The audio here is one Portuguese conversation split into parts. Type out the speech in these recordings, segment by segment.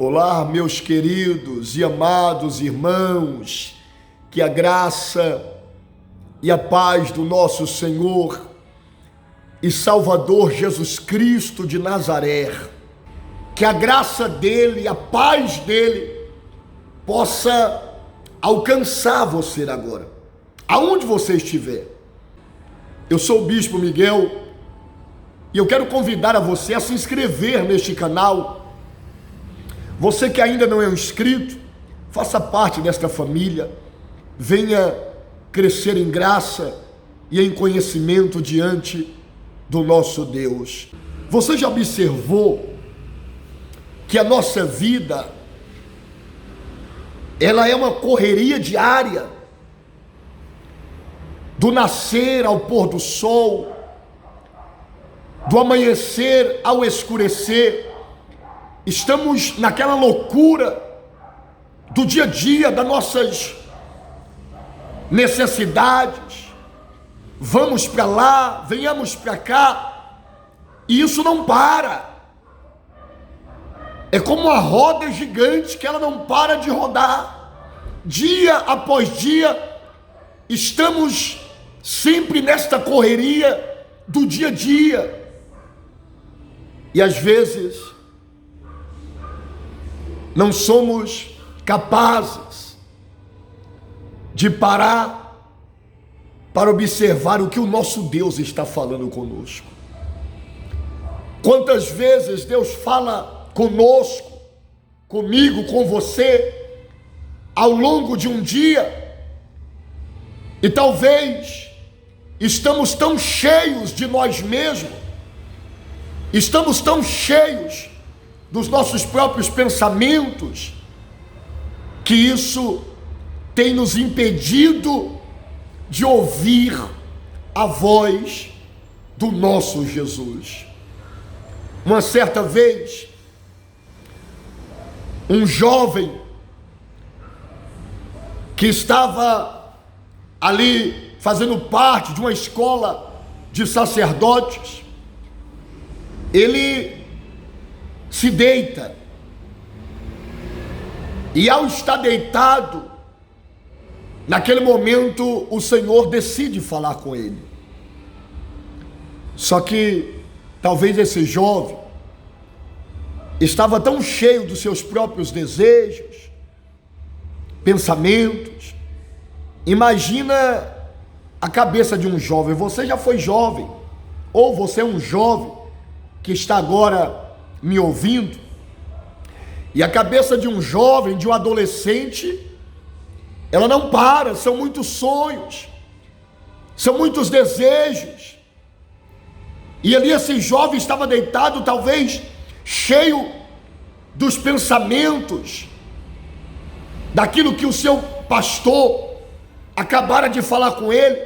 Olá, meus queridos e amados irmãos, que a graça e a paz do nosso Senhor e Salvador Jesus Cristo de Nazaré, que a graça dele, a paz dele possa alcançar você agora, aonde você estiver. Eu sou o Bispo Miguel e eu quero convidar a você a se inscrever neste canal. Você que ainda não é um inscrito, faça parte desta família, venha crescer em graça e em conhecimento diante do nosso Deus. Você já observou que a nossa vida, ela é uma correria diária, do nascer ao pôr do sol, do amanhecer ao escurecer. Estamos naquela loucura do dia a dia, das nossas necessidades. Vamos para lá, venhamos para cá, e isso não para. É como uma roda gigante que ela não para de rodar. Dia após dia, estamos sempre nesta correria do dia a dia. E às vezes não somos capazes de parar para observar o que o nosso Deus está falando conosco. Quantas vezes Deus fala conosco, comigo, com você, ao longo de um dia, e talvez estamos tão cheios de nós mesmos, estamos tão cheios dos nossos próprios pensamentos, que isso tem nos impedido de ouvir a voz do nosso Jesus. Uma certa vez, um jovem que estava ali fazendo parte de uma escola de sacerdotes, ele se deita, e ao estar deitado, naquele momento o Senhor decide falar com ele. Só que talvez esse jovem estava tão cheio dos seus próprios desejos, pensamentos. Imagina a cabeça de um jovem. Você já foi jovem, ou você é um jovem que está agora me ouvindo, e a cabeça de um jovem, de um adolescente, ela não para. São muitos sonhos, são muitos desejos, e ali esse jovem estava deitado, talvez cheio dos pensamentos, daquilo que o seu pastor acabara de falar com ele.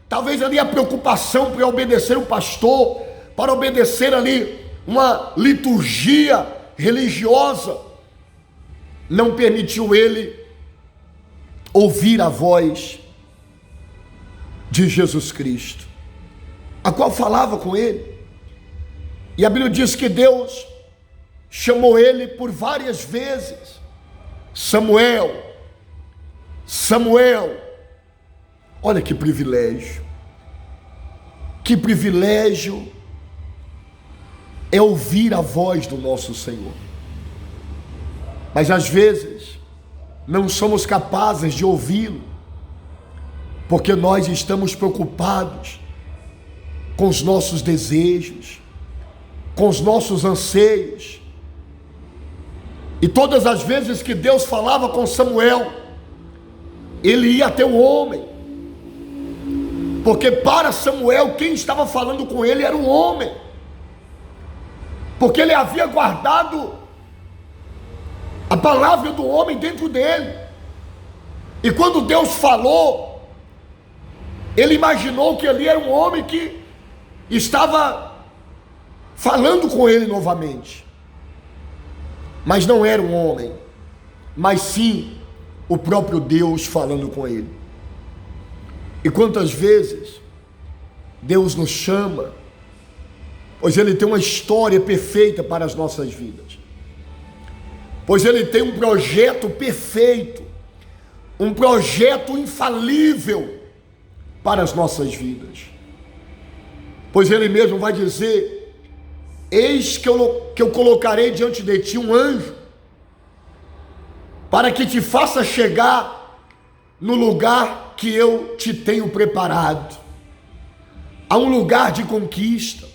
Talvez ali a preocupação para obedecer o pastor, para obedecer ali uma liturgia religiosa, não permitiu ele ouvir a voz de Jesus Cristo, a qual falava com ele. E a Bíblia diz que Deus chamou ele por várias vezes: Samuel, Samuel. Olha que privilégio é ouvir a voz do nosso Senhor. Mas às vezes não somos capazes de ouvi-lo, porque nós estamos preocupados com os nossos desejos, com os nossos anseios. E todas as vezes que Deus falava com Samuel, ele ia até o homem, porque para Samuel quem estava falando com ele era um homem, porque ele havia guardado a palavra do homem dentro dele. E quando Deus falou, ele imaginou que ali era um homem que estava falando com ele novamente. Mas não era um homem, mas sim o próprio Deus falando com ele. E quantas vezes Deus nos chama, pois Ele tem uma história perfeita para as nossas vidas. pois Ele tem um projeto perfeito, um projeto infalível para as nossas vidas. Pois Ele mesmo vai dizer: eis que eu colocarei diante de ti um anjo, para que te faça chegar no lugar que eu te tenho preparado. Há um lugar de conquista,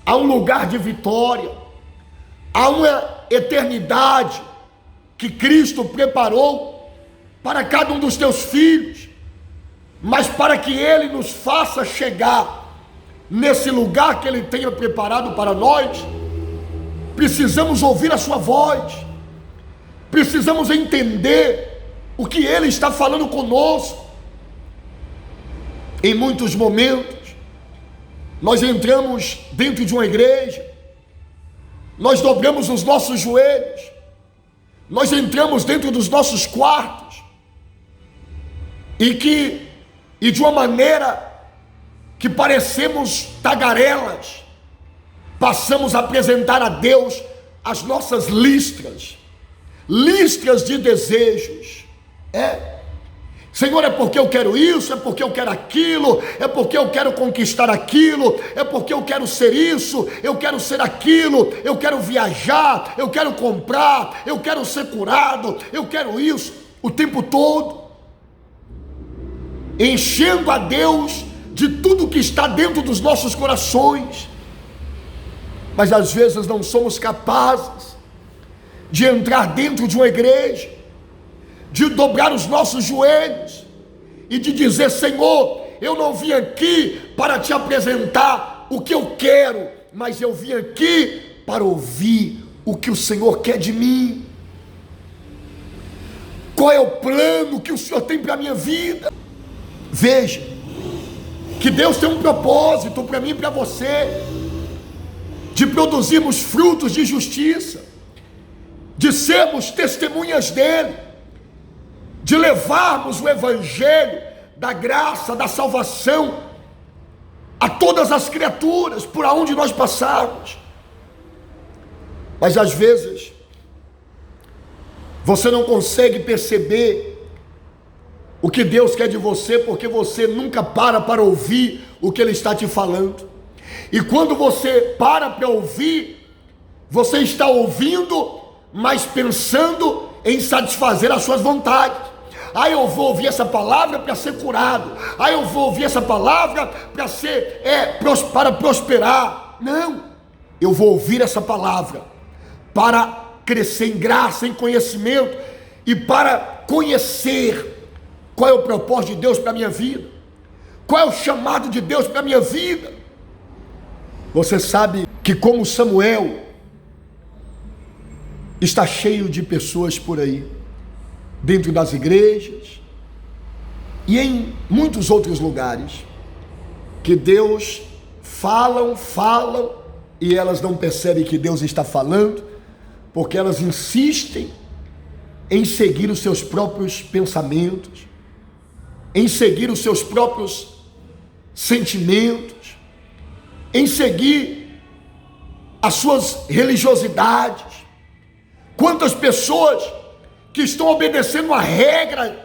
há um lugar de vitória, há uma eternidade que Cristo preparou para cada um dos teus filhos, mas para que Ele nos faça chegar nesse lugar que Ele tenha preparado para nós, precisamos ouvir a sua voz, precisamos entender o que Ele está falando conosco. Em muitos momentos, nós entramos dentro de uma igreja, nós dobramos os nossos joelhos, nós entramos dentro dos nossos quartos, e de uma maneira que parecemos tagarelas, passamos a apresentar a Deus as nossas listras de desejos. Senhor, é porque eu quero isso, é porque eu quero aquilo, é porque eu quero conquistar aquilo, é porque eu quero ser isso, eu quero ser aquilo, eu quero viajar, eu quero comprar, eu quero ser curado, eu quero isso, o tempo todo, enchendo a Deus de tudo que está dentro dos nossos corações, mas às vezes não somos capazes de entrar dentro de uma igreja, de dobrar os nossos joelhos e de dizer: Senhor, eu não vim aqui para te apresentar o que eu quero, mas eu vim aqui para ouvir o que o Senhor quer de mim. Qual é o plano que o Senhor tem para a minha vida? Veja, que Deus tem um propósito para mim e para você, de produzirmos frutos de justiça, de sermos testemunhas dEle, de levarmos o evangelho da graça, da salvação a todas as criaturas, por onde nós passarmos. Mas às vezes você não consegue perceber o que Deus quer de você, porque você nunca para ouvir o que Ele está te falando. E quando você para ouvir, você está ouvindo, mas pensando em satisfazer as suas vontades. Eu vou ouvir essa palavra para ser curado. Eu vou ouvir essa palavra para prosperar. Não, eu vou ouvir essa palavra para crescer em graça, em conhecimento, e para conhecer qual é o propósito de Deus para a minha vida, qual é o chamado de Deus para a minha vida. Você sabe que, como Samuel, está cheio de pessoas por aí, dentro das igrejas e em muitos outros lugares, que Deus falam e elas não percebem que Deus está falando, porque elas insistem em seguir os seus próprios pensamentos, em seguir os seus próprios sentimentos, em seguir as suas religiosidades. Quantas pessoas que estão obedecendo uma regra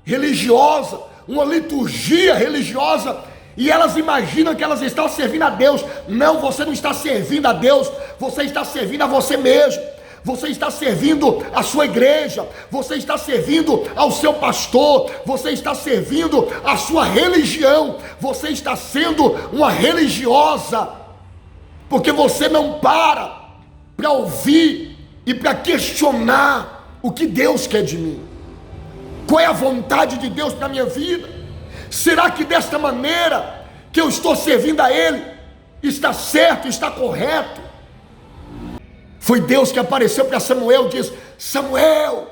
religiosa, uma liturgia religiosa, e elas imaginam que elas estão servindo a Deus. Não, você não está servindo a Deus, você está servindo a você mesmo, você está servindo a sua igreja, você está servindo ao seu pastor, você está servindo a sua religião, você está sendo uma religiosa, porque você não para ouvir e para questionar o que Deus quer de mim. Qual é a vontade de Deus para a minha vida? Será que desta maneira que eu estou servindo a Ele está certo, está correto? Foi Deus que apareceu para Samuel e disse: Samuel.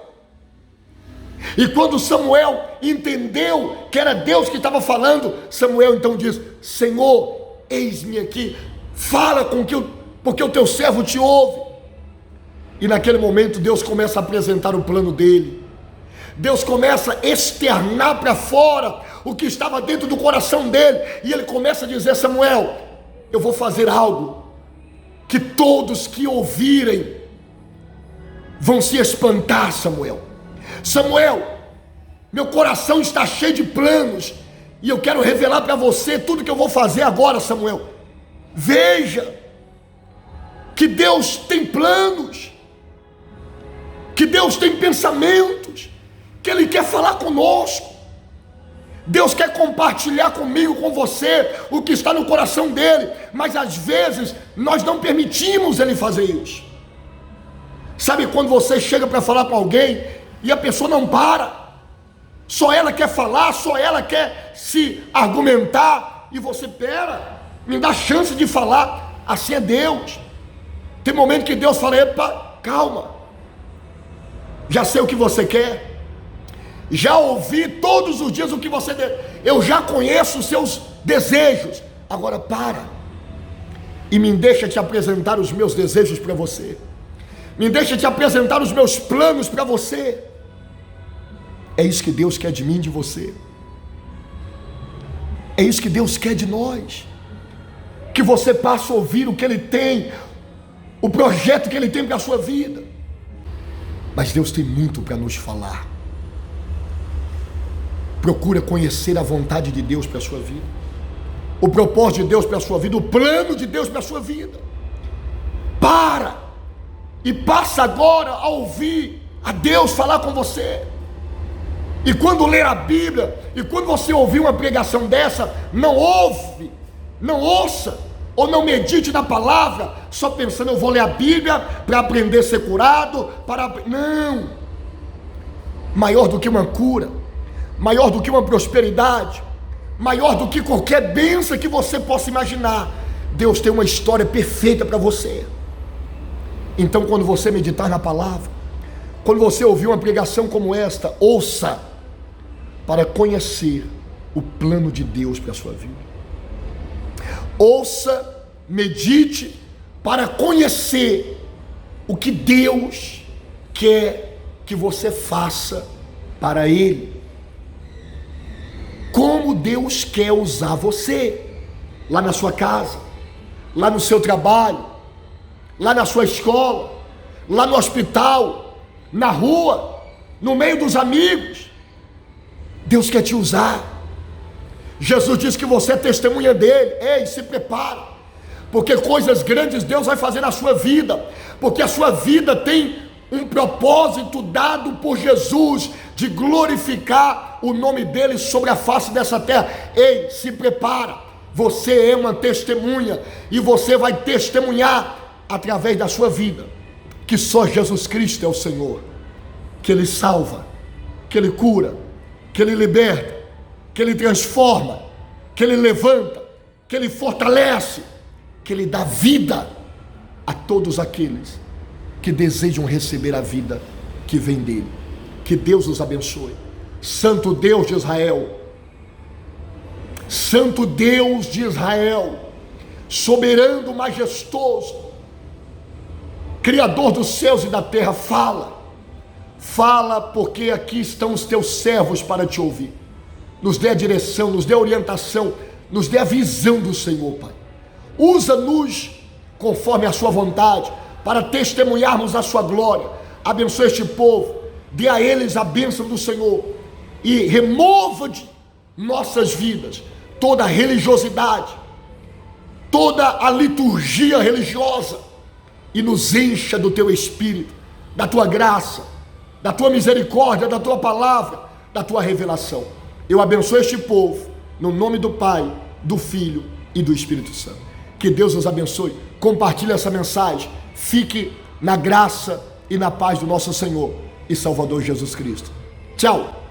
E quando Samuel entendeu que era Deus que estava falando, Samuel então diz: Senhor, eis-me aqui, fala porque o teu servo te ouve. E naquele momento Deus começa a apresentar o plano dele. Deus começa a externar para fora o que estava dentro do coração dele. E ele começa a dizer: Samuel, eu vou fazer algo que todos que ouvirem vão se espantar, Samuel. Samuel, meu coração está cheio de planos, e eu quero revelar para você tudo que eu vou fazer agora, Samuel. Veja que Deus tem planos, que Deus tem pensamentos, que Ele quer falar conosco. Deus quer compartilhar comigo, com você, o que está no coração dele, mas às vezes nós não permitimos Ele fazer isso. Sabe quando você chega para falar com alguém e a pessoa não para, só ela quer falar, só ela quer se argumentar, e você, pera, me dá chance de falar. Assim é Deus. Tem momento que Deus fala: epa, calma, já sei o que você quer, já ouvi todos os dias o que você eu já conheço os seus desejos, agora para e me deixa te apresentar os meus desejos para você, me deixa te apresentar os meus planos para você. É isso que Deus quer de mim e de você, é isso que Deus quer de nós, que você passe a ouvir o que Ele tem, o projeto que Ele tem para a sua vida. Mas Deus tem muito para nos falar. Procura conhecer a vontade de Deus para a sua vida, o propósito de Deus para a sua vida, o plano de Deus para a sua vida. Para e passa agora a ouvir a Deus falar com você. E quando ler a Bíblia, e quando você ouvir uma pregação dessa, não ouve, não ouça, ou não medite na palavra, só pensando: eu vou ler a Bíblia para aprender a ser curado, não. Maior do que uma cura, maior do que uma prosperidade, maior do que qualquer bênção que você possa imaginar, Deus tem uma história perfeita para você. Então, quando você meditar na palavra, quando você ouvir uma pregação como esta, ouça para conhecer o plano de Deus para a sua vida. Ouça, medite para conhecer o que Deus quer que você faça para Ele. Como Deus quer usar você, lá na sua casa, lá no seu trabalho, lá na sua escola, lá no hospital, na rua, no meio dos amigos. Deus quer te usar. Jesus disse que você é testemunha dele. Ei, se prepara, porque coisas grandes Deus vai fazer na sua vida, porque a sua vida tem um propósito dado por Jesus, de glorificar o nome dele sobre a face dessa terra. Ei, se prepara, você é uma testemunha, e você vai testemunhar através da sua vida, que só Jesus Cristo é o Senhor, que Ele salva, que Ele cura, que Ele liberta, que Ele transforma, que Ele levanta, que Ele fortalece, que Ele dá vida a todos aqueles que desejam receber a vida que vem dele. Que Deus os abençoe. Santo Deus de Israel, Santo Deus de Israel, soberano, majestoso, Criador dos céus e da terra, fala, porque aqui estão os teus servos para te ouvir. Nos dê a direção, nos dê a orientação, nos dê a visão do Senhor, Pai. Usa-nos conforme a sua vontade, para testemunharmos a sua glória. Abençoe este povo, dê a eles a bênção do Senhor, e remova de nossas vidas toda a religiosidade, toda a liturgia religiosa, e nos encha do teu Espírito, da tua graça, da tua misericórdia, da tua palavra, da tua revelação. Eu abençoo este povo, no nome do Pai, do Filho e do Espírito Santo. Que Deus os abençoe. Compartilhe essa mensagem. Fique na graça e na paz do nosso Senhor e Salvador Jesus Cristo. Tchau.